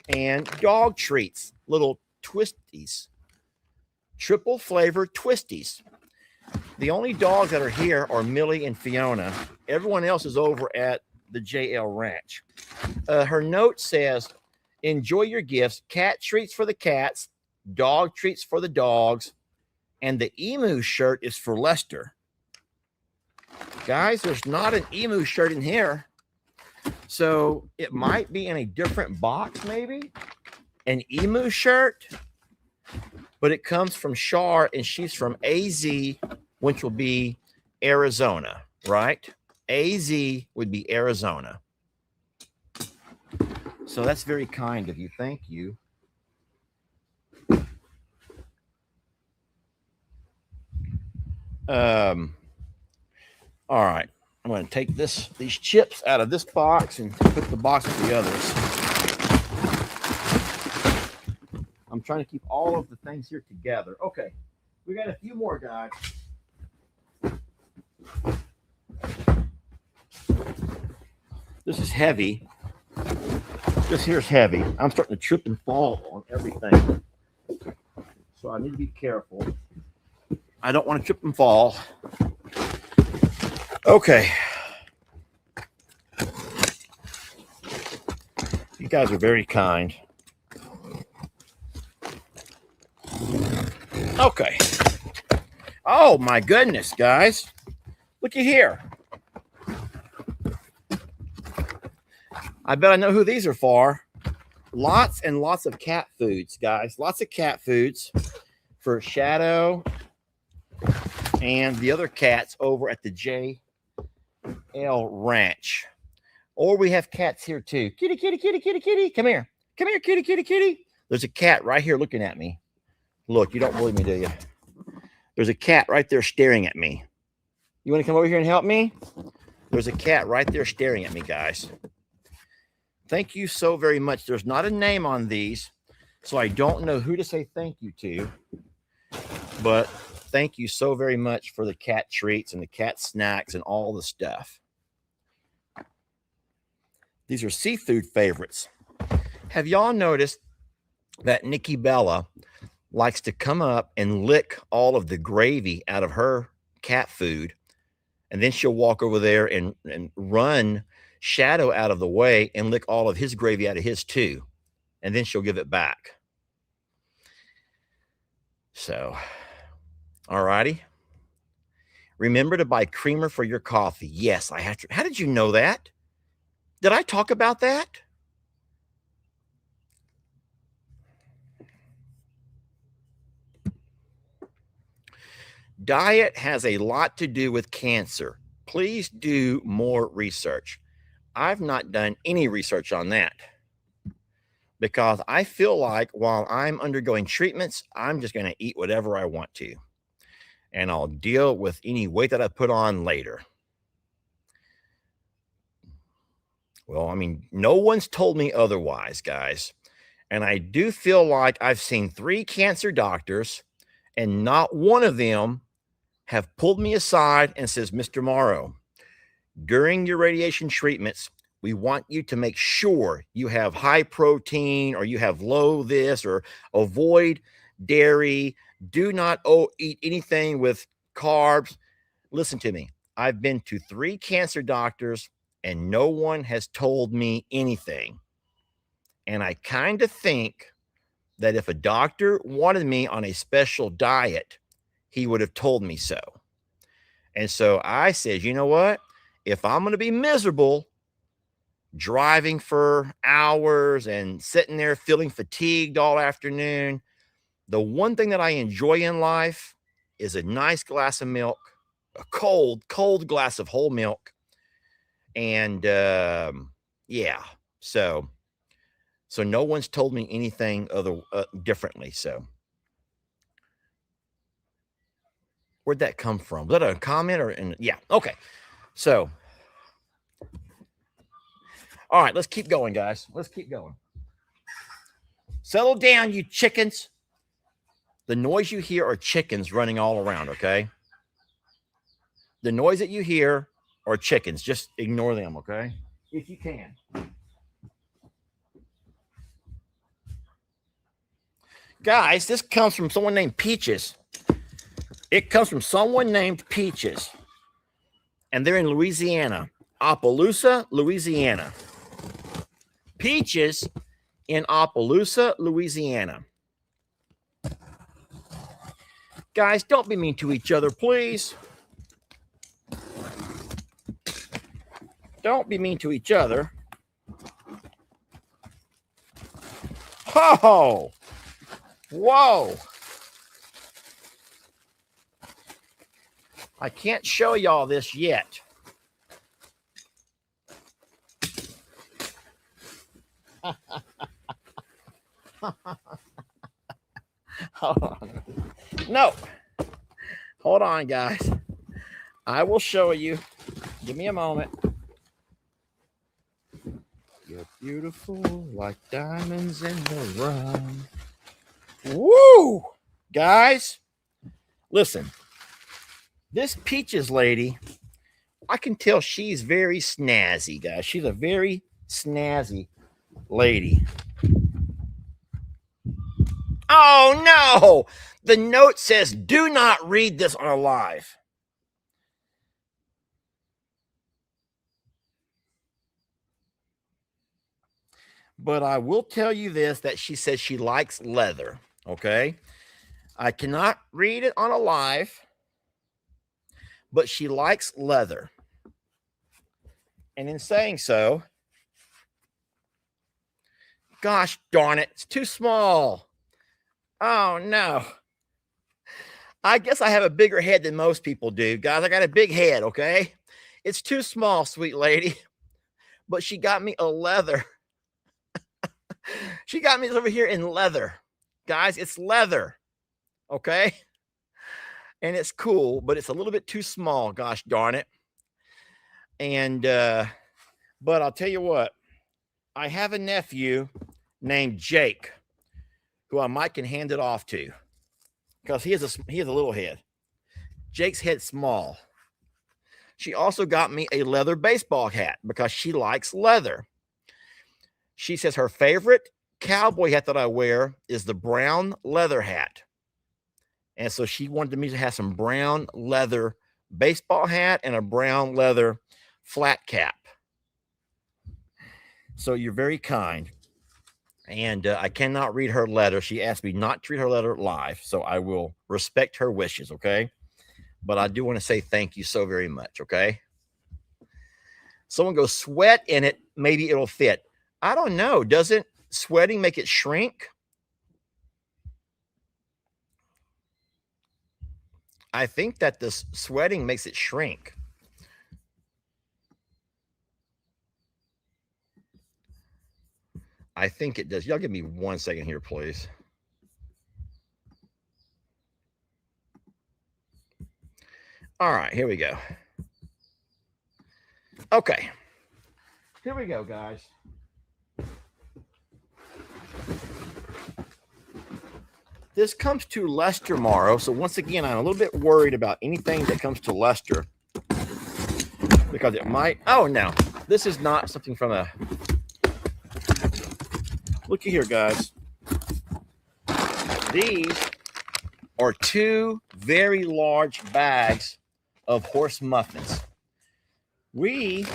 and dog treats, little twisties, triple flavor twisties. The only dogs that are here are Millie and Fiona. Everyone else is over at the JL Ranch. Her note says, enjoy your gifts, cat treats for the cats, dog treats for the dogs, and the emu shirt is for Lester. Guys, there's not an emu shirt in here. So it might be in a different box, maybe an emu shirt, but it comes from Shar and she's from AZ, which will be Arizona, right? AZ would be Arizona. So that's very kind of you. Thank you. All right. I'm going to take these chips out of this box and put the box with the others. I'm trying to keep all of the things here together. Okay. We got a few more, guys. This is heavy. This here's heavy. I'm starting to trip and fall on everything. So I need to be careful. I don't want to trip and fall. Okay. You guys are very kind. Okay. Oh my goodness, guys. Looky here. I bet I know who these are for. Lots and lots of cat foods, guys. Lots of cat foods for Shadow and the other cats over at the JL Ranch. Or we have cats here too. Kitty, kitty, kitty, kitty, kitty. Come here. Come here, kitty, kitty, kitty. There's a cat right here looking at me. Look, you don't believe me, do you? There's a cat right there staring at me. You want to come over here and help me? There's a cat right there staring at me, guys. Thank you so very much. There's not a name on these, so I don't know who to say thank you to. But thank you so very much for the cat treats and the cat snacks and all the stuff. These are seafood favorites. Have y'all noticed that Nikki Bella likes to come up and lick all of the gravy out of her cat food, and then she'll walk over there and run Shadow out of the way and lick all of his gravy out of his too, and then she'll give it back. So, all righty. Remember to buy creamer for your coffee. Yes, I have to. How did you know that? Did I talk about that? Diet has a lot to do with cancer. Please do more research. I've not done any research on that because I feel like while I'm undergoing treatments, I'm just going to eat whatever I want to, and I'll deal with any weight that I put on later. Well, I mean, no one's told me otherwise, guys. And I do feel like I've seen 3 cancer doctors, and not one of them have pulled me aside and says, Mr. Morrow, during your radiation treatments, we want you to make sure you have high protein or you have low this or avoid dairy. Do not eat anything with carbs. Listen to me. I've been to 3 cancer doctors and no one has told me anything. And I kind of think that if a doctor wanted me on a special diet, he would have told me so. And so I said, you know what? If I'm going to be miserable driving for hours and sitting there feeling fatigued all afternoon, the one thing that I enjoy in life is a nice glass of milk, a cold glass of whole milk. And yeah, so no one's told me anything other differently. So where'd that come from? Was that a comment or yeah? Okay. So All right, let's keep going, guys. Let's keep going. Settle down, you chickens. The noise you hear are chickens running all around, okay? The noise that you hear are chickens. Just ignore them, okay? If you can. Guys, this comes from someone named Peaches. It comes from someone named Peaches. And they're in Louisiana, Opelousas, Louisiana. Peaches in Opelousas, Louisiana. Guys, don't be mean to each other, please. Don't be mean to each other. Oh, whoa. I can't show y'all this yet. Hold on. No. Hold on, guys. I will show you. Give me a moment. You're beautiful like diamonds in the rough. Woo! Guys, listen. This Peaches lady, I can tell she's very snazzy, guys. She's a very snazzy lady. Oh, no. The note says, do not read this on a live. But I will tell you this, that she says she likes leather, okay? I cannot read it on a live, but she likes leather. And in saying so, gosh darn it, it's too small. Oh, no. I guess I have a bigger head than most people do. Guys, I got a big head, okay? It's too small, sweet lady. But she got me a leather. She got me over here in leather. Guys, it's leather, okay? And it's cool, but it's a little bit too small, gosh darn it. And, but I'll tell you what. I have a nephew named Jake who I might can hand it off to because he has a little head. Jake's head's small. She also got me a leather baseball hat because she likes leather. She says her favorite cowboy hat that I wear is the brown leather hat. And so she wanted me to have some brown leather baseball hat and a brown leather flat cap. So you're very kind. And I cannot read her letter. She asked me not to read her letter live, so I will respect her wishes, okay? But I do want to say thank you so very much, okay? Someone goes, sweat in it, maybe it'll fit. I don't know. Doesn't sweating make it shrink? I think that the sweating makes it shrink. I think it does. Y'all give me 1 second here, please. All right, here we go. Okay. Here we go, guys. This comes to Lester tomorrow. So once again, I'm a little bit worried about anything that comes to Lester because it might. Oh, no. This is not something from a. Looky here, guys. These are 2 very large bags of horse muffins. We're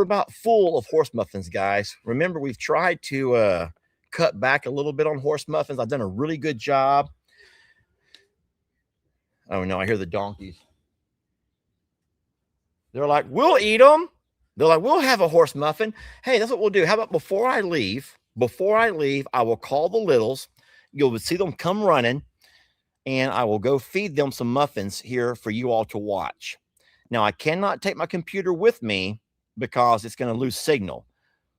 about full of horse muffins, guys. Remember, we've tried to cut back a little bit on horse muffins. I've done a really good job. Oh, no, I hear the donkeys. They're like, we'll eat them. They're like, we'll have a horse muffin. Hey, that's what we'll do. How about before I leave, I will call the littles. You'll see them come running, and I will go feed them some muffins here for you all to watch. Now, I cannot take my computer with me because it's going to lose signal.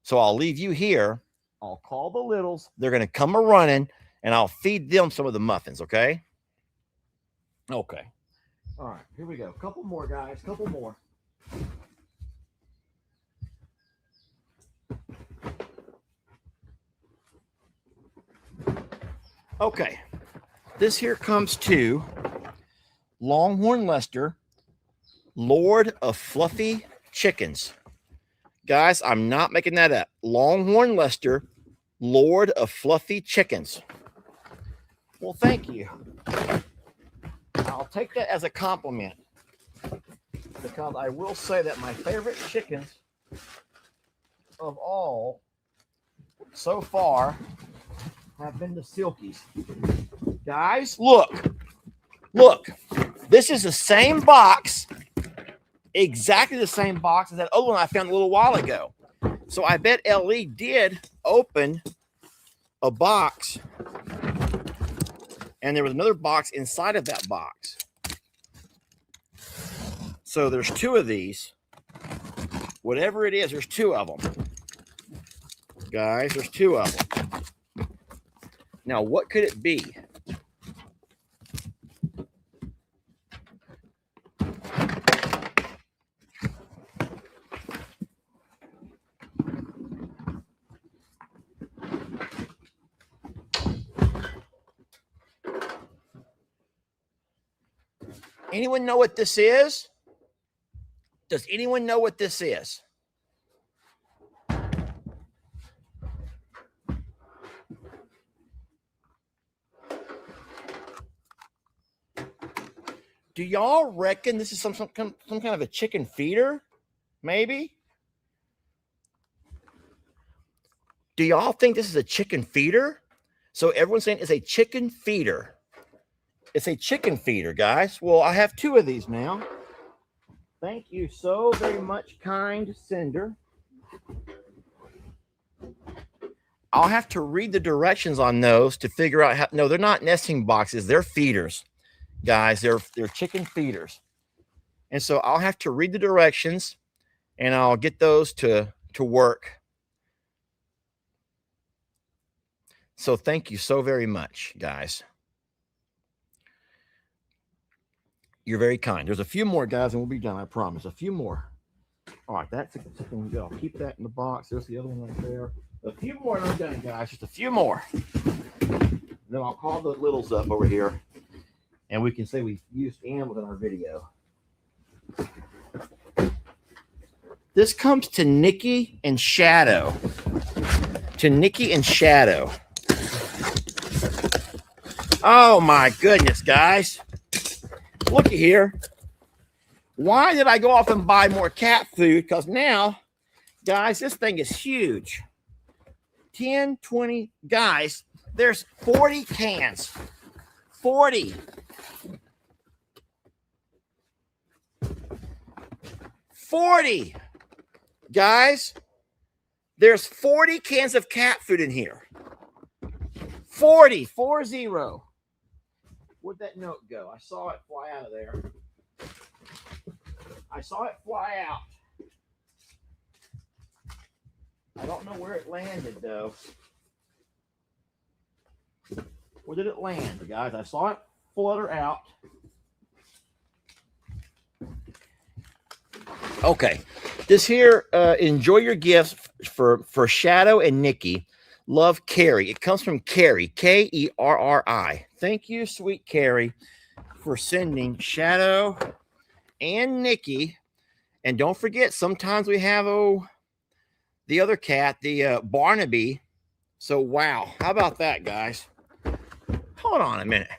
So I'll leave you here. I'll call the littles. They're going to come running, and I'll feed them some of the muffins, okay? Okay. All right, here we go. Couple more, guys. Couple more. Okay, this here comes to Longhorn Lester, Lord of Fluffy Chickens. Guys, I'm not making that up. Longhorn Lester, Lord of Fluffy Chickens. Well, thank you. I'll take that as a compliment, because I will say that my favorite chickens of all so far have been the Silkies. Guys, look. Look. This is the same box, exactly the same box as that other one I found a little while ago. So I bet LE did open a box, and there was another box inside of that box. So there's two of these. Whatever it is, there's two of them. Guys, there's two of them. Now, what could it be? Anyone know what this is? Does anyone know what this is? Do y'all reckon this is some kind of a chicken feeder? Maybe? Do y'all think this is a chicken feeder? So everyone's saying it's a chicken feeder. It's a chicken feeder, guys. Well, I have two of these now. Thank you so very much, kind sender. I'll have to read the directions on those to figure out how. No, they're not nesting boxes. They're feeders, guys. They're chicken feeders. And so I'll have to read the directions, and I'll get those to work. So thank you so very much, guys. You're very kind. There's a few more, guys, and we'll be done. I promise. A few more. All right, that's a chicken. I'll keep that in the box. There's the other one right there. A few more, and I'm done, guys. Just a few more. Then I'll call the littles up over here, and we can say we used animals in our video. This comes to Nikki and Shadow. To Nikki and Shadow. Oh my goodness, guys. Looky here. Why did I go off and buy more cat food? Because now, guys, this thing is huge. 10, 20, guys, there's 40 cans. 40. 40. Guys, there's 40 cans of cat food in here. 40. Where'd that note go? I saw it fly out of there. I saw it fly out. I don't know where it landed, though. Where did it land, guys? I saw it flutter out. Okay. This here, enjoy your gifts for Shadow and Nikki. Love, Carrie. It comes from Carrie, Kerri. Thank you, sweet Carrie, for sending Shadow and Nikki. And don't forget, sometimes we have the other cat, the Barnaby. So wow, how about that, guys? Hold on a minute.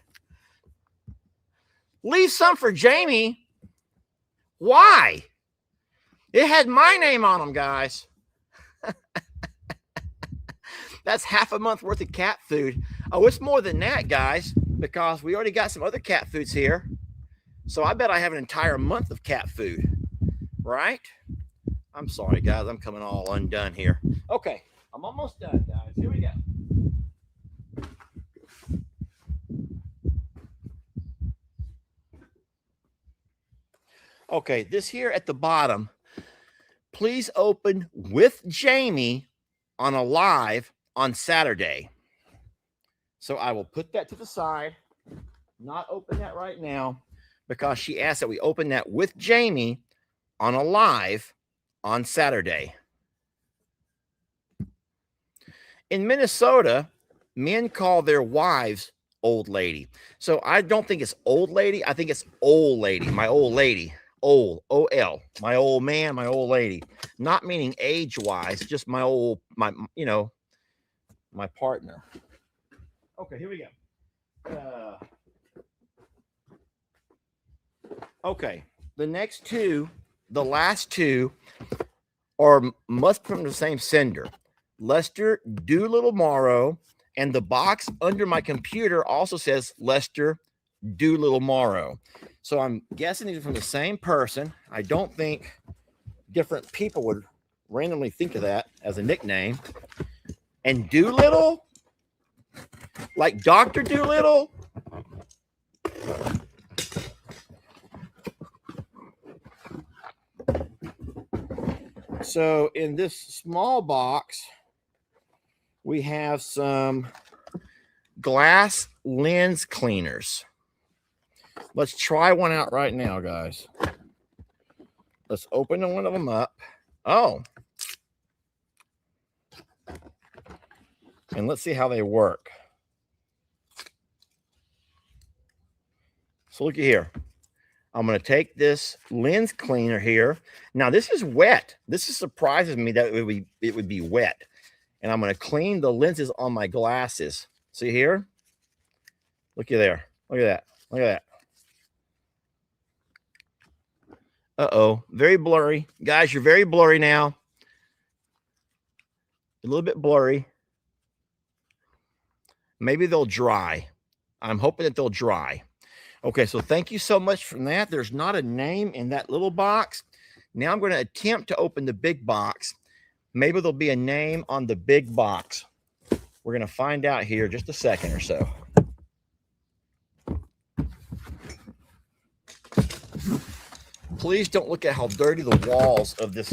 Leave some for Jamie. Why? It had my name on them, guys. That's half a month worth of cat food. Oh, it's more than that, guys, because we already got some other cat foods here. So I bet I have an entire month of cat food, right? I'm sorry, guys. I'm coming all undone here. Okay, I'm almost done, guys. Here we go. Okay, this here at the bottom, please open with Jamie on a live on Saturday. So I will put that to the side, not open that right now, because she asked that we open that with Jamie on a live on Saturday. In Minnesota, men call their wives old lady. So I don't think it's old lady. I think it's old lady, my old lady. Old, O-L, my old man, my old lady. Not meaning age-wise, just my old, my partner. Okay, here we go. Okay, the next two, the last two, must come from the same sender. Lester Doolittle Morrow, and the box under my computer also says Lester Doolittle Morrow. So I'm guessing these are from the same person. I don't think different people would randomly think of that as a nickname. And Doolittle, like Dr. Doolittle. So in this small box, we have some glass lens cleaners. Let's try one out right now, guys. Let's open one of them up. Oh. And let's see how they work. So looky here. I'm going to take this lens cleaner here. Now this is wet. This surprises me that it would be wet. And I'm going to clean the lenses on my glasses. See here? Looky there. Look at that. Look at that. Uh-oh. Very blurry. Guys, you're very blurry now. A little bit blurry. Maybe they'll dry. I'm hoping that they'll dry. Okay, so thank you so much for that. There's not a name in that little box. Now I'm going to attempt to open the big box. Maybe there'll be a name on the big box. We're going to find out here just a second or so. Please don't look at how dirty the walls of this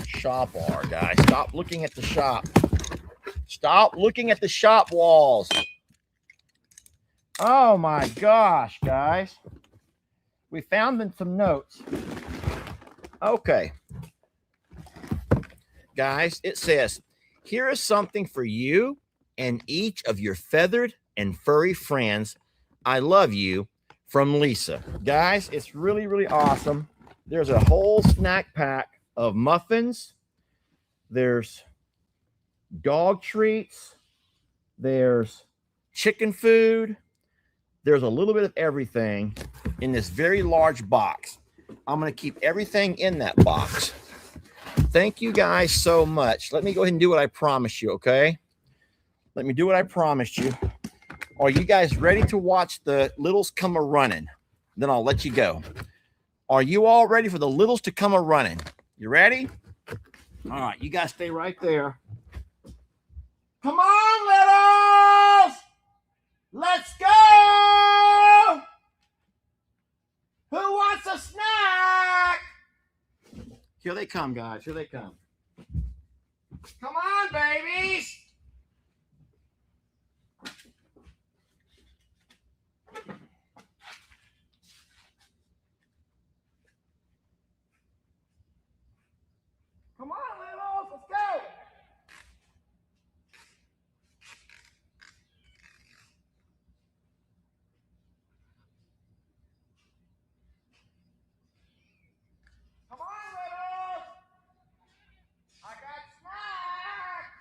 shop are, guys. Stop looking at the shop. Stop looking at the shop walls. Oh my gosh, guys. We found in some notes. Okay. Guys, it says, here is something for you and each of your feathered and furry friends. I love you, from Lisa. Guys, it's really, really awesome. There's a whole snack pack of muffins. There's dog treats. There's chicken food. There's a little bit of everything in this very large box. I'm going to keep everything in that box. Thank you guys so much. Let me go ahead and do what I promised you, okay? Let me do what I promised you. Are you guys ready to watch the littles come a-running? Then I'll let you go. Are you all ready for the littles to come a-running? You ready? All right, you guys stay right there. Come on, littles! Let's go! Who wants a snack? Here they come, guys. Here they come. Come on, babies! Come on, littles, let's go! Come on, littles! I got snacks!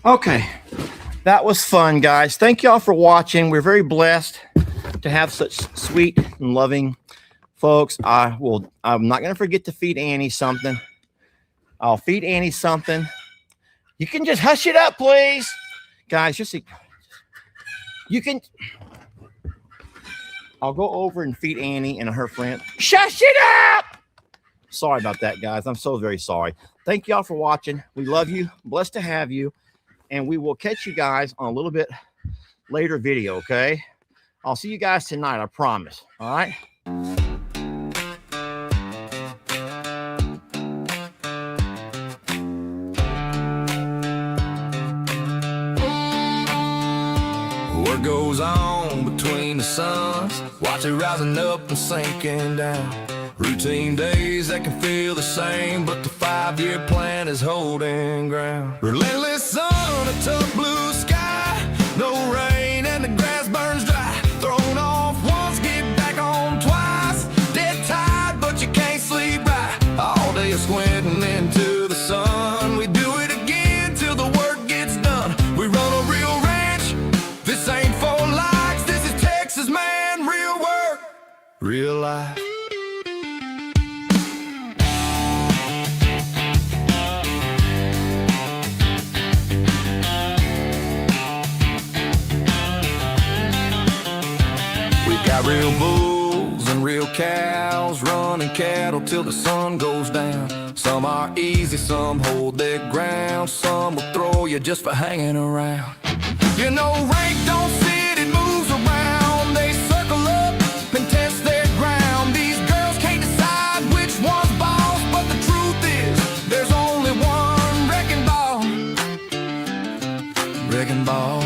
Okay, that was fun, guys. Thank y'all for watching. We're very blessed to have such sweet and loving folks. I'm not going to forget to feed Annie something. I'll feed Annie something. You can just hush it up, please. Guys, I'll go over and feed Annie and her friend. Shush it up! Sorry about that, guys. I'm so very sorry. Thank y'all for watching. We love you. Blessed to have you. And we will catch you guys on a little bit later video, okay? I'll see you guys tonight, I promise. All right? What goes on between the suns? Watch it rising up and sinking down. Routine days that can feel the same, but the 5-year plan is holding ground. Relentless sun, a tough blue sky, no rain and the grass burns dry. Thrown off once, get back on twice. Dead tired, but you can't sleep right. All day squinting into the sun. We do it again till the work gets done. We run a real ranch. This ain't for likes. This is Texas, man. Real work, real life. Got real bulls and real cows, running cattle till the sun goes down. Some are easy, some hold their ground, some will throw you just for hanging around. You know, rank don't sit, it moves around. They circle up and test their ground. These girls can't decide which one's boss, but the truth is, there's only one wrecking ball. Wrecking ball.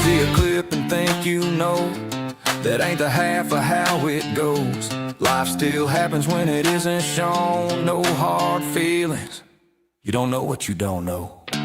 See a clip and think you know, that ain't the half of how it goes. Life still happens when it isn't shown. No hard feelings, you don't know what you don't know. So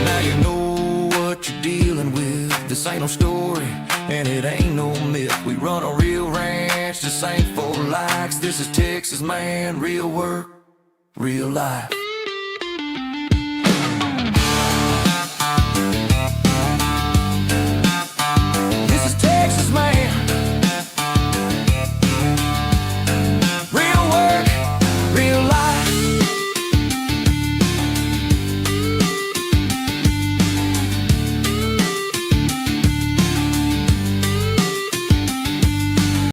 now you know what you're dealing with. This ain't no story and it ain't no myth. We run a real ranch, this ain't for likes. This is Texas, man, real work, real life.